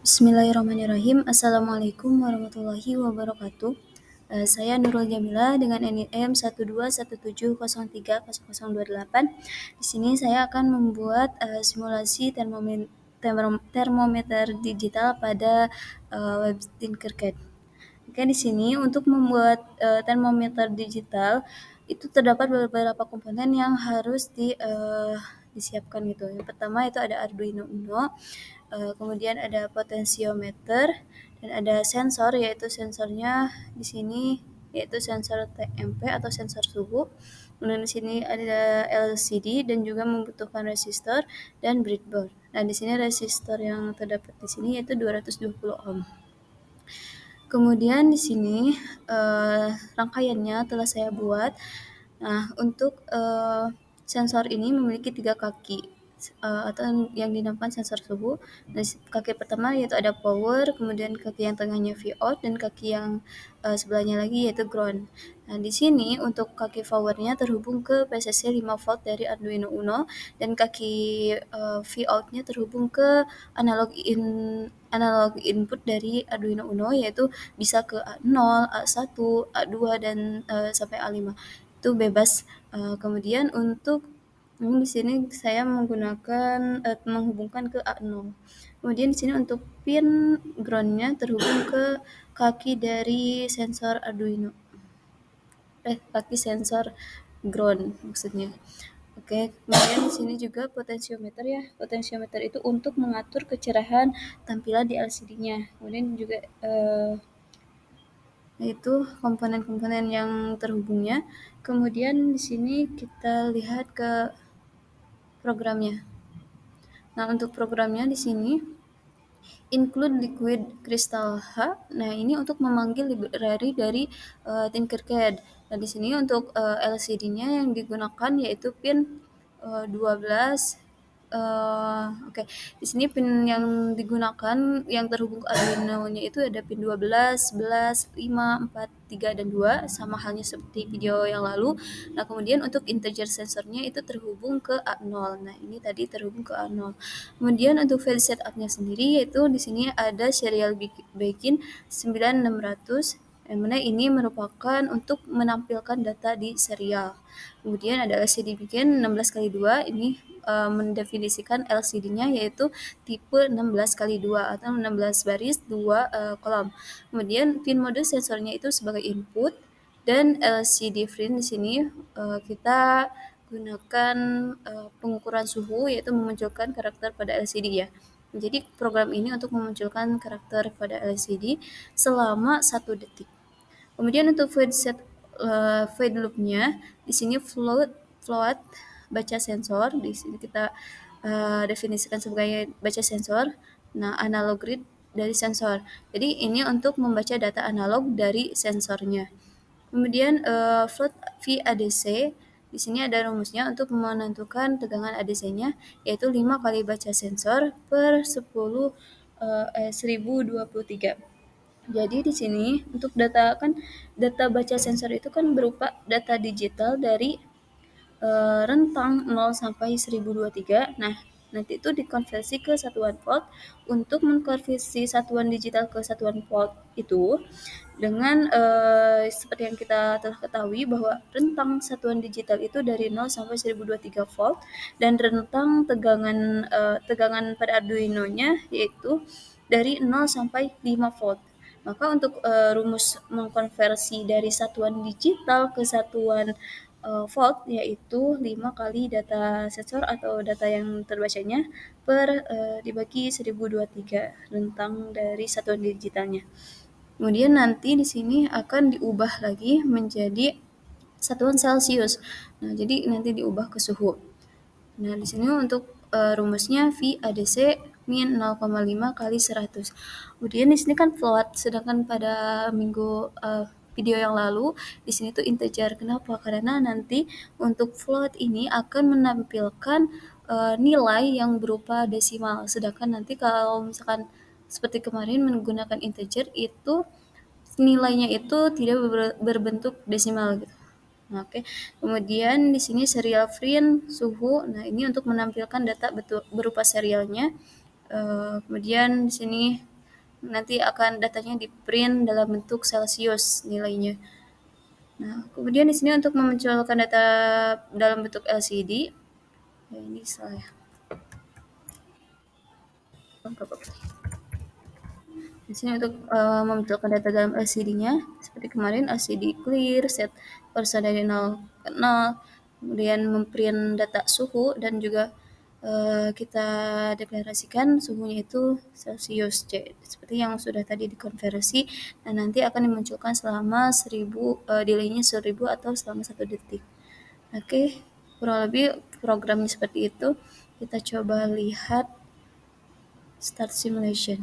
Bismillahirrahmanirrahim. Assalamualaikum warahmatullahi wabarakatuh. Saya Nurul Jamila dengan NIM 121703028. Di sini saya akan membuat simulasi termometer digital pada web Tinkercad. Oke, di sini untuk membuat termometer digital itu terdapat beberapa komponen yang harus disiapkan gitu. Yang pertama itu ada Arduino Uno, kemudian ada potensiometer dan ada sensor, yaitu sensornya di sini yaitu sensor TMP atau sensor suhu. Kemudian di sini ada LCD dan juga membutuhkan resistor dan breadboard. Nah, di sini resistor yang terdapat di sini yaitu 220 ohm. Kemudian di sini rangkaiannya telah saya buat. Nah, untuk sensor ini memiliki 3 kaki atau yang dinamakan sensor suhu. Nah, kaki pertama yaitu ada power, kemudian kaki yang tengahnya Vout, dan kaki yang sebelahnya lagi yaitu ground. Nah, di sini untuk kaki powernya terhubung ke PCC 5 volt dari Arduino Uno, dan kaki Vout-nya terhubung ke analog input dari Arduino Uno, yaitu bisa ke A0, A1, A2, dan sampai A5. Itu bebas. Kemudian untuk di sini saya menghubungkan ke A0. Kemudian di sini untuk pin ground-nya terhubung ke kaki dari sensor Arduino. Kaki sensor ground maksudnya. Oke, kemudian di sini juga potensiometer ya. Potensiometer itu untuk mengatur kecerahan tampilan di LCD-nya. Kemudian juga itu komponen-komponen yang terhubungnya. Kemudian di sini kita lihat ke programnya. Nah, untuk programnya di sini include liquid crystal H. Nah, ini untuk memanggil library dari Tinkercad. Nah, di sini untuk LCD-nya yang digunakan yaitu pin 12. Oke. Di sini pin yang digunakan yang terhubung ke Arduino-nya itu ada pin 12, 11, 5, 4, 3, dan 2, sama halnya seperti video yang lalu. Nah, kemudian untuk integer sensornya itu terhubung ke A0. Nah, ini tadi terhubung ke A0. Kemudian untuk file setup-nya sendiri yaitu di sini ada serial begin 9600, yang mana ini merupakan untuk menampilkan data di serial. Kemudian ada LCD begin 16x2, ini mendefinisikan LCD-nya yaitu tipe 16x2 atau 16 baris 2 kolom. Kemudian pin mode sensornya itu sebagai input, dan LCD frame di sini kita gunakan pengukuran suhu, yaitu memunculkan karakter pada LCD ya. Jadi program ini untuk memunculkan karakter pada LCD selama 1 detik. Kemudian untuk void loop-nya di sini float baca sensor, di sini kita definisikan sebagai baca sensor. Nah, analog read dari sensor. Jadi ini untuk membaca data analog dari sensornya. Kemudian float VADC, di sini ada rumusnya untuk menentukan tegangan ADC-nya, yaitu 5 kali baca sensor per 1023. Jadi di sini untuk data baca sensor itu kan berupa data digital dari rentang 0 sampai 1023. Nah, nanti itu dikonversi ke satuan volt. Untuk mengkonversi satuan digital ke satuan volt itu dengan seperti yang kita telah ketahui bahwa rentang satuan digital itu dari 0 sampai 1023 volt, dan rentang tegangan pada Arduino-nya yaitu dari 0 sampai 5 volt. Maka untuk rumus mengkonversi dari satuan digital ke satuan volt yaitu 5 kali data sensor atau data yang terbacanya per dibagi 1023 rentang dari satuan digitalnya. Kemudian nanti di sini akan diubah lagi menjadi satuan Celcius. Nah, jadi nanti diubah ke suhu. Nah, di sini untuk rumusnya VADC min 0,5 kali 100. Kemudian di sini kan float, sedangkan pada video yang lalu di sini tuh integer. Kenapa? Karena nanti untuk float ini akan menampilkan nilai yang berupa desimal. Sedangkan nanti kalau misalkan seperti kemarin menggunakan integer itu nilainya itu tidak berbentuk desimal gitu. Nah, oke. Kemudian di sini serial frame suhu. Nah, ini untuk menampilkan data berupa serialnya. Kemudian di sini nanti akan datanya di-print dalam bentuk Celsius nilainya. Nah, kemudian di sini untuk memunculkan data dalam bentuk LCD, ya ini salah ya. Di sini untuk memunculkan data dalam LCD-nya, seperti kemarin LCD clear, set persen dari 0 ke 0, kemudian memprint data suhu dan juga kita deklarasikan suhunya itu Celsius C, seperti yang sudah tadi dikonversi, dan nanti akan dimunculkan selama 1000, delaynya 1000 atau selama 1 detik. Oke, kurang lebih programnya seperti itu. Kita coba lihat start simulation.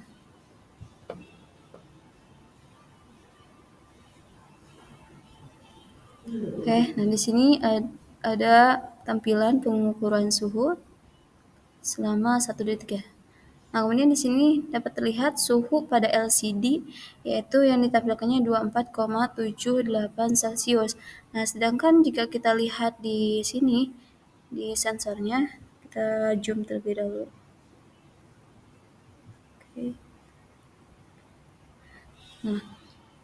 Oke, nah di sini ada tampilan pengukuran suhu selama 1 detik ya. Nah, kemudian di sini dapat terlihat suhu pada LCD yaitu yang ditampilkannya 24,78 Celcius. Nah, sedangkan jika kita lihat di sini di sensornya, kita zoom terlebih dahulu. Oke. Nah,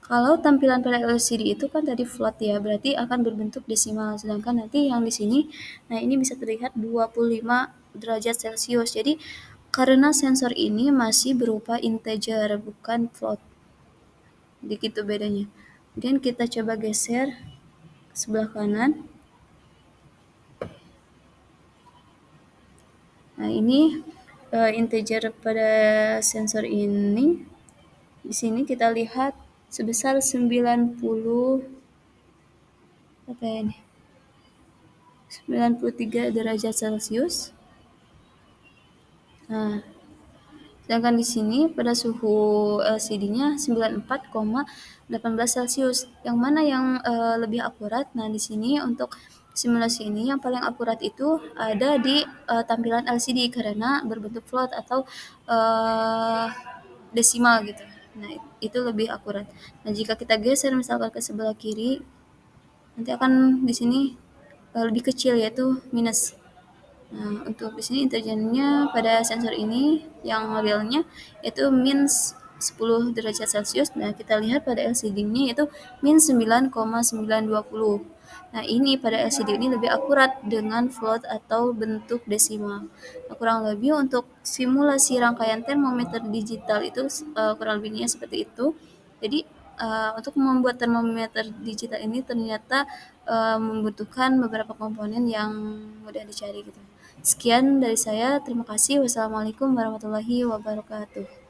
kalau tampilan pada LCD itu kan tadi flat ya, berarti akan berbentuk desimal. Sedangkan nanti yang di sini, nah ini bisa terlihat 25 derajat Celcius. Jadi karena sensor ini masih berupa integer, bukan float. Jadi gitu bedanya. Kemudian kita coba geser ke sebelah kanan. Nah ini integer pada sensor ini. Di sini kita lihat sebesar 90 apa ya ini? 93 derajat Celcius. Nah, sedangkan di sini pada suhu LCD-nya 94,18 Celcius. Yang mana yang lebih akurat? Nah, di sini untuk simulasi ini yang paling akurat itu ada di tampilan LCD karena berbentuk float atau desimal gitu. Nah, itu lebih akurat. Nah, jika kita geser misalkan ke sebelah kiri, nanti akan di sini lebih kecil yaitu minus. Nah, untuk di sini integernya pada sensor ini yang realnya itu min 10 derajat Celcius. Nah, kita lihat pada LCD-nya itu min 9,920. Nah, ini pada LCD ini lebih akurat dengan float atau bentuk desimal. Nah, kurang lebih untuk simulasi rangkaian termometer digital itu kurang lebihnya seperti itu. Jadi, untuk membuat termometer digital ini ternyata membutuhkan beberapa komponen yang mudah dicari gitu. Sekian dari saya, terima kasih. Wassalamualaikum warahmatullahi wabarakatuh.